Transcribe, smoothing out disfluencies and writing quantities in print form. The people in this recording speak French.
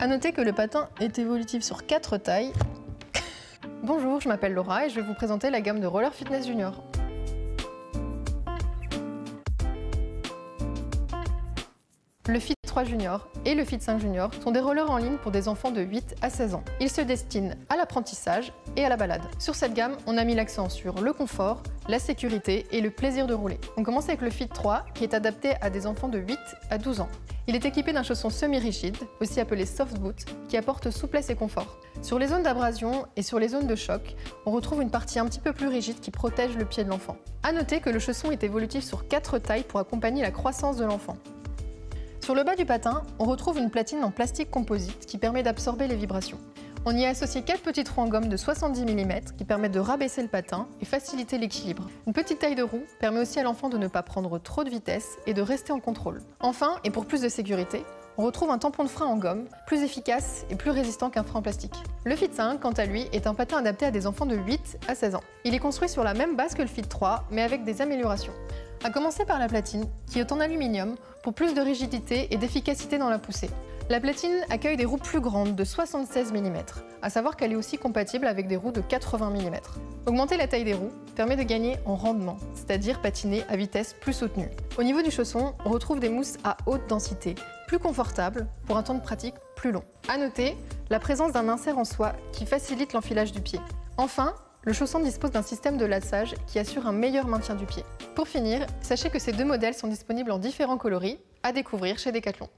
A noter que le patin est évolutif sur 4 tailles. Bonjour, je m'appelle Laura et je vais vous présenter la gamme de Roller Fitness Junior. Le Fit 3 Junior et le Fit 5 Junior sont des rollers en ligne pour des enfants de 8 à 16 ans. Ils se destinent à l'apprentissage et à la balade. Sur cette gamme, on a mis l'accent sur le confort, la sécurité et le plaisir de rouler. On commence avec le Fit 3 qui est adapté à des enfants de 8 à 12 ans. Il est équipé d'un chausson semi-rigide, aussi appelé soft boot, qui apporte souplesse et confort. Sur les zones d'abrasion et sur les zones de choc, on retrouve une partie un petit peu plus rigide qui protège le pied de l'enfant. A noter que le chausson est évolutif sur 4 tailles pour accompagner la croissance de l'enfant. Sur le bas du patin, on retrouve une platine en plastique composite qui permet d'absorber les vibrations. On y a associé 4 petits trous en gomme de 70 mm qui permettent de rabaisser le patin et faciliter l'équilibre. Une petite taille de roue permet aussi à l'enfant de ne pas prendre trop de vitesse et de rester en contrôle. Enfin, et pour plus de sécurité, on retrouve un tampon de frein en gomme, plus efficace et plus résistant qu'un frein en plastique. Le Fit 5, quant à lui, est un patin adapté à des enfants de 8 à 16 ans. Il est construit sur la même base que le Fit 3, mais avec des améliorations. À commencer par la platine, qui est en aluminium pour plus de rigidité et d'efficacité dans la poussée. La platine accueille des roues plus grandes de 76 mm, à savoir qu'elle est aussi compatible avec des roues de 80 mm. Augmenter la taille des roues permet de gagner en rendement, c'est-à-dire patiner à vitesse plus soutenue. Au niveau du chausson, on retrouve des mousses à haute densité, plus confortables pour un temps de pratique plus long. A noter la présence d'un insert en soie qui facilite l'enfilage du pied. Enfin, le chausson dispose d'un système de lassage qui assure un meilleur maintien du pied. Pour finir, sachez que ces deux modèles sont disponibles en différents coloris à découvrir chez Decathlon.